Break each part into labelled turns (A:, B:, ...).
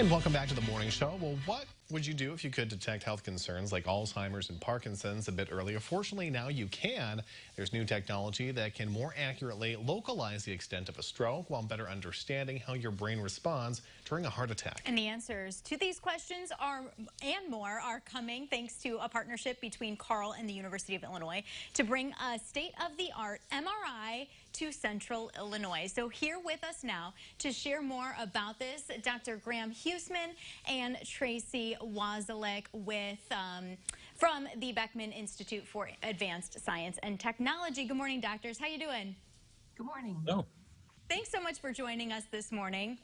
A: And welcome back to the morning show. Well, what would you do if you could detect health concerns like Alzheimer's and Parkinson's a bit earlier? Fortunately, now you can. There's new technology that can more accurately localize the extent of a stroke while better understanding how your brain responds during a heart attack.
B: And the answers to these questions and more are coming thanks to a partnership between Carle and the University of Illinois to bring a state-of-the-art MRI to Central Illinois. So here with us now to share more about this, Dr. Graham Huseman and Tracy Wozalek from the Beckman Institute for Advanced Science and Technology. Good morning, doctors. How you doing?
C: Good morning.
D: Hello.
B: Thanks so much for joining us this morning.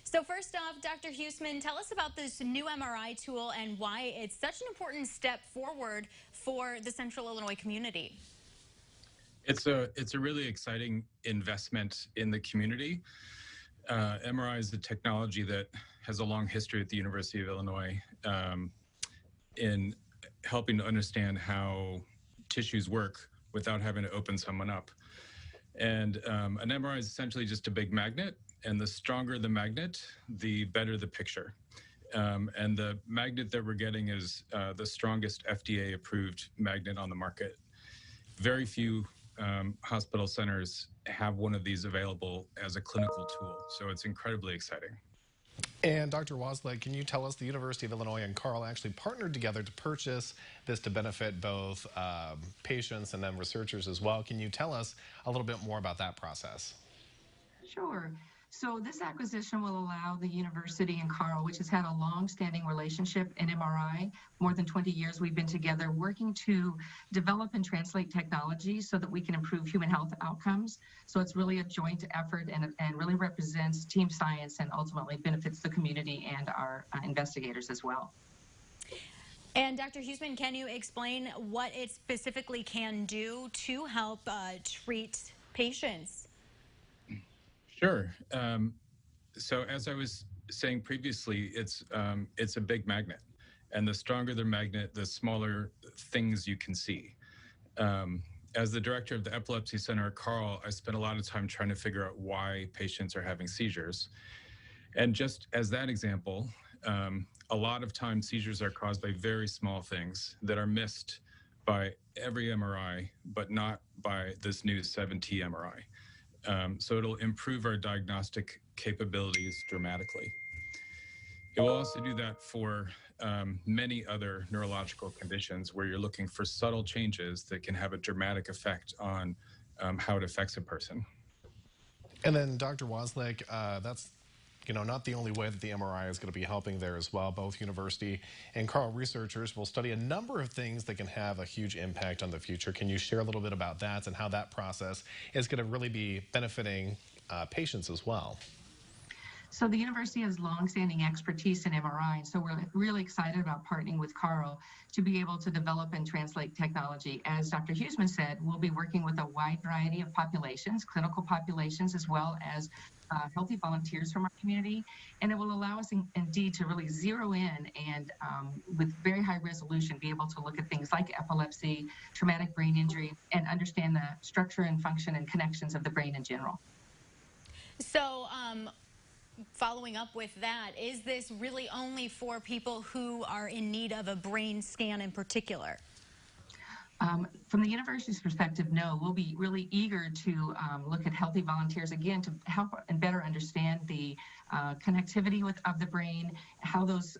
B: So first off, Dr. Huseman, tell us about this new MRI tool and why it's such an important step forward for the Central Illinois community.
D: It's a really exciting investment in the community. MRI is a technology that has a long history at the University of Illinois in helping to understand how tissues work without having to open someone up. And an MRI is essentially just a big magnet, and the stronger the magnet, the better the picture. And the magnet that we're getting is the strongest FDA-approved magnet on the market. Very few hospital centers have one of these available as a clinical tool, so it's incredibly exciting.
A: And Dr. Wozalek, can you tell us the University of Illinois and Carle actually partnered together to purchase this to benefit both patients and then researchers as well? Can you tell us a little bit more about that process?
C: Sure. So this acquisition will allow the university and Carle, which has had a long-standing relationship in MRI, more than 20 years we've been together working to develop and translate technology so that we can improve human health outcomes. So it's really a joint effort and really represents team science and ultimately benefits the community and our investigators as well.
B: And Dr. Huseman, can you explain what it specifically can do to help treat patients?
D: Sure. So as I was saying previously, it's a big magnet, and the stronger the magnet, the smaller things you can see. As the director of the Epilepsy Center at Carle, I spent a lot of time trying to figure out why patients are having seizures. And just as that example, a lot of times seizures are caused by very small things that are missed by every MRI, but not by this new 7T MRI. So it'll improve our diagnostic capabilities dramatically. It will also do that for many other neurological conditions where you're looking for subtle changes that can have a dramatic effect on how it affects a person.
A: And then Dr. Wozalek, that's not the only way that the MRI is going to be helping there as well. Both university and Carle researchers will study a number of things that can have a huge impact on the future. Can you share a little bit about that and how that process is going to really be benefiting patients as well?
C: So the university has long-standing expertise in MRI, and so we're really excited about partnering with Carle to be able to develop and translate technology. As Dr. Huseman said, we'll be working with a wide variety of populations, clinical populations, as well as healthy volunteers from our community, and it will allow us indeed to really zero in and with very high resolution be able to look at things like epilepsy, traumatic brain injury, and understand the structure and function and connections of the brain in general.
B: So following up with that, is this really only for people who are in need of a brain scan in particular?
C: From the university's perspective, no. We'll be really eager to look at healthy volunteers, again, to help and better understand the connectivity of the brain, how those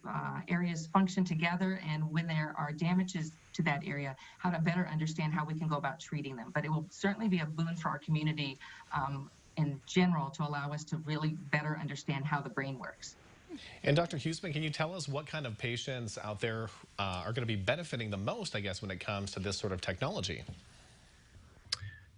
C: areas function together, and when there are damages to that area, how to better understand how we can go about treating them. But it will certainly be a boon for our community in general to allow us to really better understand how the brain works.
A: And Dr. Huseman, can you tell us what kind of patients out there are going to be benefiting the most, I guess, when it comes to this sort of technology?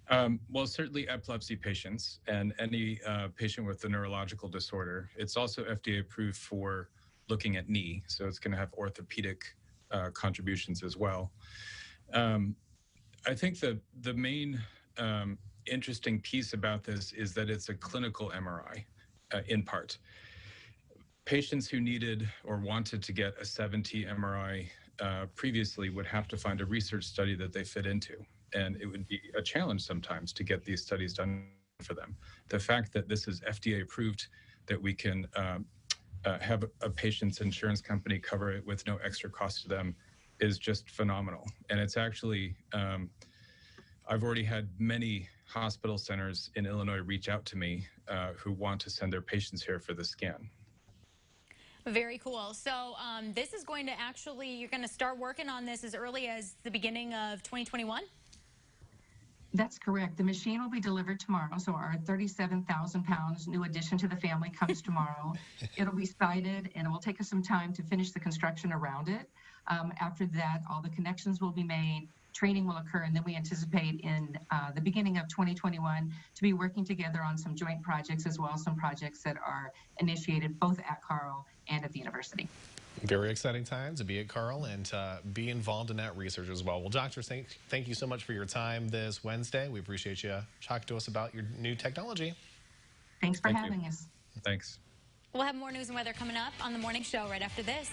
D: Well, certainly epilepsy patients and any patient with a neurological disorder. It's also FDA approved for looking at knee, so it's going to have orthopedic contributions as well. I think the main interesting piece about this is that it's a clinical MRI in part. Patients who needed or wanted to get a 7T MRI previously would have to find a research study that they fit into, and it would be a challenge sometimes to get these studies done for them. The fact that this is FDA approved, that we can have a patient's insurance company cover it with no extra cost to them is just phenomenal. And it's actually, I've already had many hospital centers in Illinois reach out to me who want to send their patients here for the scan.
B: Very cool. So this is going to actually, you're going to start working on this as early as the beginning of 2021?
C: That's correct. The machine will be delivered tomorrow. So our 37,000 pounds new addition to the family comes tomorrow. It'll be sited, and it will take us some time to finish the construction around it. After that, all the connections will be made, training will occur, and then we anticipate in the beginning of 2021 to be working together on some joint projects, as well as some projects that are initiated both at Carle and at the university.
A: Very exciting time to be at Carle and be involved in that research as well. Well, doctor, thank you so much for your time this Wednesday. We appreciate you talking to us about your new technology.
C: Thanks for having us.
D: Thanks.
B: We'll have more news and weather coming up on the morning show right after this.